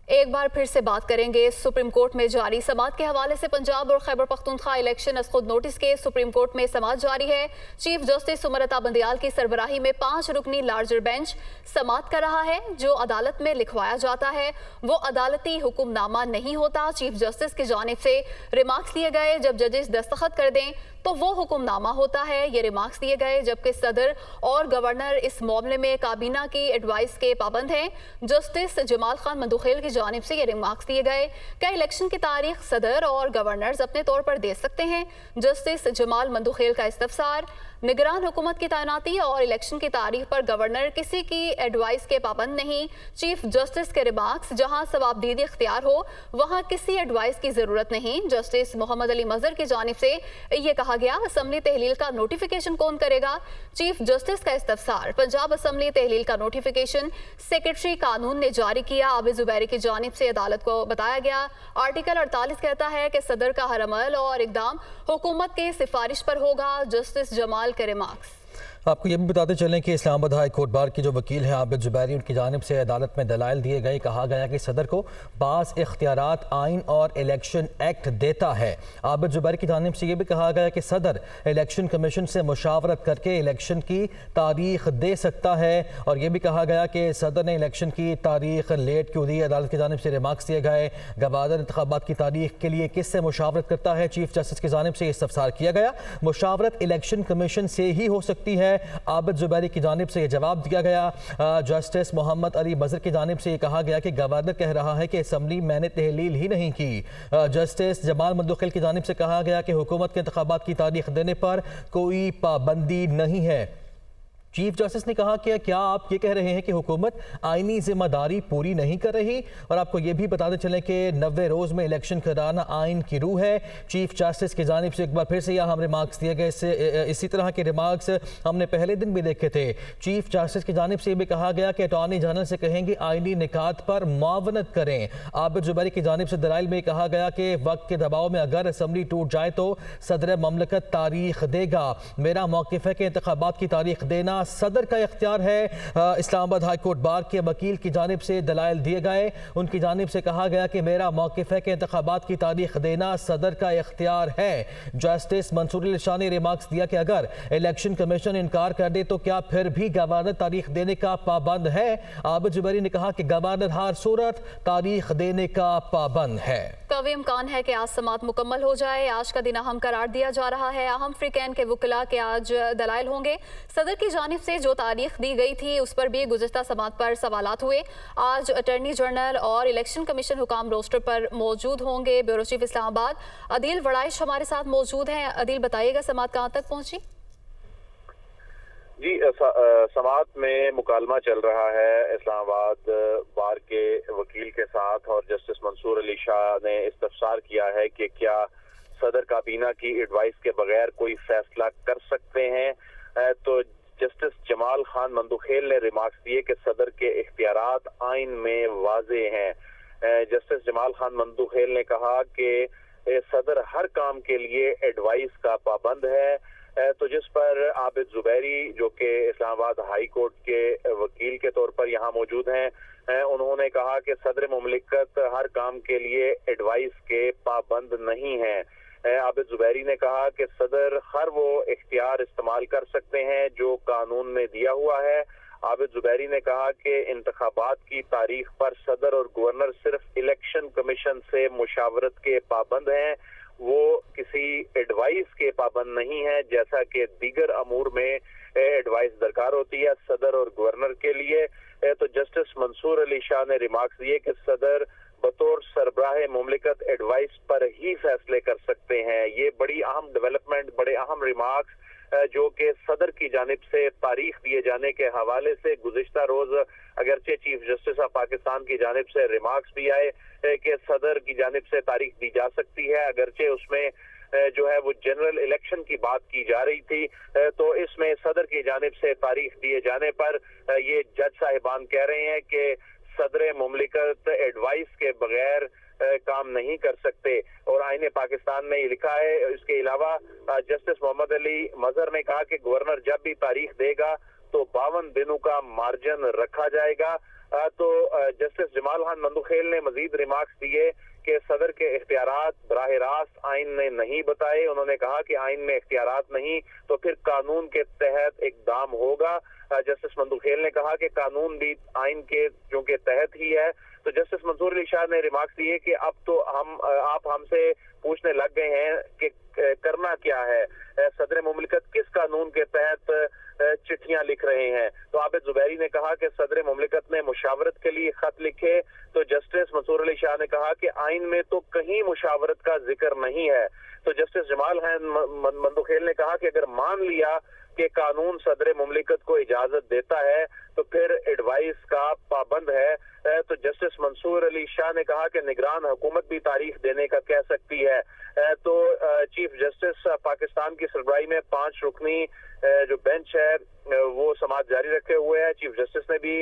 एक बार फिर से बात करेंगे सुप्रीम कोर्ट में जारी समाअत के हवाले से। पंजाब और खैबर पख्तूनख्वा इलेक्शन अज खुद नोटिस के सुप्रीम कोर्ट में समाअत जारी है। चीफ जस्टिस उमर बंदियाल की सरबराही में 5 रुकनी लार्जर बेंच समाअत कर रहा है। जो अदालत में लिखवाया जाता है वो अदालती हुक्मनामा नहीं होता। चीफ जस्टिस की जानिब से रिमार्क्स दिए गए, जब जजेस दस्तखत कर दें तो वो हुक्मनामा होता है। ये रिमार्क्स दिए गए जबकि सदर और गवर्नर इस मामले में काबीना की एडवाइस के पाबंद हैं। जस्टिस जमाल खान मंदुखेल की जानिब से ये रिमार्क्स दिए गए। क्या इलेक्शन की तारीख सदर और गवर्नर्स अपने तौर पर दे सकते हैं? जस्टिस जमाल मंदुखेल का इस्तफसार। निगरान हुकूमत की तैनाती और इलेक्शन की तारीख पर गवर्नर किसी की एडवाइस के पाबंद नहीं। चीफ जस्टिस के रिमार्क्स, जहां सवाबदीदी इख्तियार हो वहां किसी एडवाइस की जरूरत नहीं। जस्टिस मोहम्मद अली मजहर की जानिब से यह कहा गया, असम्बली तहलील का नोटिफिकेशन कौन करेगा? चीफ जस्टिस का इस्तफसार। पंजाब असम्बली तहलील का नोटिफिकेशन सेक्रेटरी कानून ने जारी किया। आबिद जुबैरी की जानिब से अदालत को बताया गया, आर्टिकल 48 कहता है कि सदर का हर अमल और इकदाम हुकूमत की सिफारिश पर होगा। जस्टिस जमाल के रिमार्क्स। आपको ये भी बताते चलें कि इस्लामाबाद हाई कोर्ट बार के जो वकील हैं आबिद जुबैरी, उनकी जानिब से अदालत में दलाइल दिए गए। कहा गया कि सदर को बास इख्तियारात आइन और इलेक्शन एक्ट देता है। आबिद जुबैरी की जानिब से ये भी कहा गया कि सदर इलेक्शन कमीशन से मुशावरत करके इलेक्शन की तारीख दे सकता है। और ये भी कहा गया कि सदर ने इलेक्शन की तारीख लेट क्यों दी। अदालत की जानिब से रिमार्क्स दिए गए। गवर्नर इंतखाबात की तारीख के लिए किससे मुशावरत करता है? चीफ जस्टिस की जानिब से इस्तफसार किया गया। मुशावरत इलेक्शन कमीशन से ही हो सकती है। आबिद जुबैरी की जानिब से यह जवाब दिया गया। जस्टिस मोहम्मद अली मजहर की जानिब से यह कहा गया कि गवर्नर कह रहा है कि असम्बली मैंने तहलील ही नहीं की। जस्टिस जमाल मंदुखेल की जानिब से कहा गया कि हुकूमत के इंतखाबात की तारीख देने पर कोई पाबंदी नहीं है। चीफ जस्टिस ने कहा कि क्या आप ये कह रहे हैं कि हुकूमत आईनी जिम्मेदारी पूरी नहीं कर रही? और आपको ये भी बताते चलें कि 90 रोज़ में इलेक्शन कराना आइन की रूह है। चीफ जस्टिस की जानिब से एक बार फिर से यहाँ हम रिमार्क्स दिए गए। इसी तरह के रिमार्क्स हमने पहले दिन भी देखे थे। चीफ जस्टिस की जानिब से भी कहा गया कि अटॉर्नी जनरल से कहेंगे आइनी निकात पर मुआवनत करें। आबिद जुबैरी की जानिब से दलाइल में कहा गया कि वक्त के दबाव में अगर असम्बली टूट जाए तो सदर ममलकत तारीख देगा। मेरा मौक़िफ़ है कि इंतखाबात की तारीख देना सदर का इख्तियार है। इस्लामाबाद हाई कोर्ट बार के वकील की जानिब से दलाइल दिए गए। उनकी जानिब से कहा गया कि मेरा मौक़िफ़ है कि इंतखाबात की तारीख देना सदर का इख्तियार है। जस्टिस मंसूर अली शाह ने रिमार्क्स दिया कि अगर इलेक्शन कमीशन इनकार कर दे तो क्या फिर भी गवर्नर तारीख देने का पाबंद है? आबिद जुबैरी ने कहा कि गवर्नर हर सूरत तारीख देने का पाबंद है। कभी इम्कान है कि आज समाअत मुकम्मल हो जाए। आज का दिन अहम करार दिया जा रहा है। अहम फ्रीकैन के वकला के आज दलाइल होंगे। सदर की जानिब से जो तारीख दी गई थी उस पर भी गुज़िश्ता समाअत पर सवालात हुए। आज अटॉर्नी जनरल और इलेक्शन कमीशन हुकाम रोस्टर पर मौजूद होंगे। ब्यूरो चीफ इस्लामाबाद अदील वड़ाइश हमारे साथ मौजूद हैं। अदील, बताइएगा समाअत कहाँ तक पहुंची? जी, समाअत में मुकालमा चल रहा है इस्लामाबाद बार के वकील के साथ और जस्टिस मंसूर अली शाह ने इस्तफसार किया है कि क्या सदर काबीना की एडवाइस के बगैर कोई फैसला कर सकते हैं। तो जस्टिस जमाल खान मंदुखेल ने रिमार्क्स दिए कि सदर के इख्तियारात आइन में वाज़े हैं। जस्टिस जमाल खान मंदुखेल ने कहा कि सदर हर काम के लिए एडवाइस का पाबंद है। तो जिस पर आबिद जुबैरी जो कि इस्लामाबाद हाई कोर्ट के वकील के तौर पर यहाँ मौजूद हैं, उन्होंने कहा कि सदर मुमलिकत हर काम के लिए एडवाइस के पाबंद नहीं है। आबिद जुबैरी ने कहा कि सदर हर वो इख्तियार इस्तेमाल कर सकते हैं जो कानून में दिया हुआ है। आबिद जुबैरी ने कहा कि इंतखाबात की तारीख पर सदर और गवर्नर सिर्फ इलेक्शन कमीशन से मुशावरत के पाबंद हैं, वो किसी एडवाइस के पाबंद नहीं है जैसा कि दीगर अमूर में एडवाइस दरकार होती है सदर और गवर्नर के लिए। तो जस्टिस मंसूर अली शाह ने रिमार्क्स दिए कि सदर बतौर सरबराह मुमलिकत एडवाइस पर ही फैसले कर सकते हैं। ये बड़ी अहम डेवलपमेंट, बड़े अहम रिमार्क्स जो कि सदर की जानिब से तारीख दिए जाने के हवाले से गुज़िश्ता रोज अगरचे चीफ जस्टिस ऑफ पाकिस्तान की जानिब से रिमार्क्स भी आए कि सदर की जानिब से तारीख दी जा सकती है, अगरचे उसमें जो है वो जनरल इलेक्शन की बात की जा रही थी। तो इसमें सदर की जानिब से तारीख दिए जाने पर ये जज साहिबान कह रहे हैं कि सदर मुमलिकत एडवाइस के बगैर काम नहीं कर सकते और आईने पाकिस्तान में ये लिखा है। इसके अलावा जस्टिस मोहम्मद अली मजहर ने कहा कि गवर्नर जब भी तारीख देगा तो 52 दिनों का मार्जिन मार्जिन रखा जाएगा। तो जस्टिस जमाल खान मंदुखेल ने मजीद रिमार्क्स दिए कि सदर के इख्तियारात बराह रास्त आइन ने नहीं बताए। उन्होंने कहा कि आइन में इख्तियारात नहीं तो फिर कानून के तहत इकदाम होगा। जस्टिस मंदुखेल ने कहा कि कानून भी आइन के चूंकि तहत ही है। तो जस्टिस मंसूर अली शाह ने रिमार्क्स दिए कि अब तो आप हमसे पूछने लग गए हैं कि करना क्या है, सदर मुमलिकत किस कानून के तहत चिट्ठियां लिख रहे हैं। तो आबिद जुबैरी ने कहा कि सदर मुमलिकत ने मुशावरत के लिए खत लिखे। तो जस्टिस मंसूर अली शाह ने कहा कि आइन में तो कहीं मुशावरत का जिक्र नहीं है। तो जस्टिस जमाल खान मंदुखेल ने कहा कि अगर मान लिया कि कानून सदर मुमलिकत को इजाजत देता है तो फिर एडवाइस का पाबंद है। तो जस्टिस मंसूर अली शाह ने कहा कि निगरान हुकूमत भी तारीख देने का कह सकती है। तो चीफ जस्टिस पाकिस्तान की सरबराही में 5 रुकनी जो बेंच है वो समाअत जारी रखे हुए है। चीफ जस्टिस ने भी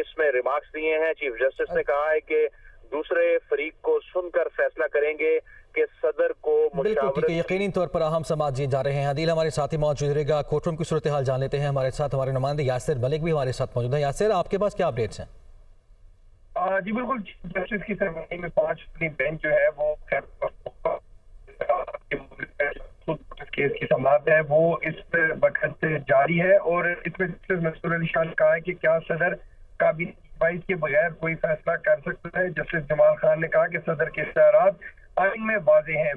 इसमें रिमार्क्स दिए हैं। चीफ जस्टिस ने कहा है कि दूसरे फरीक को सुनकर फैसला करेंगे कि सदर को बिल्कुल यकीनी तौर पर अहम समाअत जीत जा रहे हैं। अदील हमारे साथ ही मौजूद रहेगा, कोर्टरूम की सूरत हाल जान लेते हैं। हमारे साथ हमारे नुमाइंदे यासिर मलिक भी हमारे साथ मौजूद है। यासिर, आपके पास क्या अपडेट्स हैं? जी बिल्कुल, जस्टिस की सरबराही में 5 बेंच जो है वो केस की समाअत है वो इस वक्त जारी है। और इसमें जस्टिस मंसूर अली शाह ने कहा है कि क्या सदर काबिल के बगैर कोई फैसला कर सकता है। जस्टिस जमाल खान ने कहा कि सदर के इख्तियारात आइन में वाजे हैं।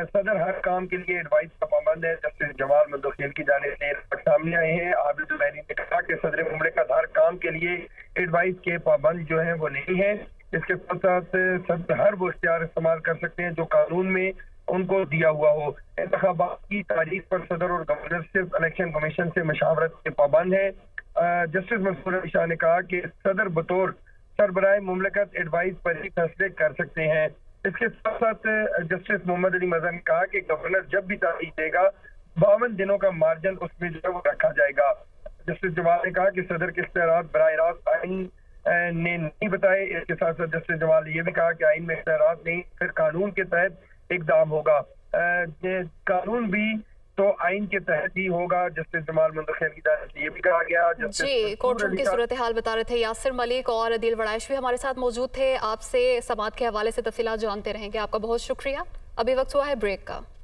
सदर हर काम के लिए एडवाइस का पाबंद है। जस्टिस जमाल मंदुखेल की जानिब से सामने आए हैं। आबिद जुबैरी ने कहा कि सदर मुमलिकत हर काम के लिए एडवाइस के पाबंद जो है वो नहीं है। इसके साथ साथ सदर हर वो इख्तियार इस्तेमाल कर सकते हैं जो कानून में उनको दिया हुआ हो। इंतखाबात की तारीख पर सदर और गवर्नर सिर्फ इलेक्शन कमीशन से मशावरत के पाबंद है। जस्टिस मंसूर अली शाह ने कहा कि सदर बतौर सरबराह मुमलिकत एडवाइस पर ही फैसले कर सकते हैं। इसके साथ साथ जस्टिस मोहम्मद अली मज़हर ने कहा कि गवर्नर जब भी तारीख देगा 52 दिनों का मार्जिन उसमें जो है वो रखा जाएगा। जस्टिस जमाल ने कहा कि सदर के इख्तियारात बराह रास्त आइन ने नहीं बताए। इसके साथ साथ जस्टिस जमाल ने यह भी कहा कि आइन में इख्तियारात नहीं फिर कानून के तहत इकदाम होगा। कानून भी तो आइन के तहत ही होगा। जस्टिस जमाल मंदुखेल की तरफ से ये भी कहा गया। जी, कोर्टरूम की सूरत हाल बता रहे थे यासिर मलिक और अदील वड़ाइश भी हमारे साथ मौजूद थे। आपसे समाअत के हवाले से तफसीलात जानते रहेंगे। आपका बहुत शुक्रिया। अभी वक्त हुआ है ब्रेक का।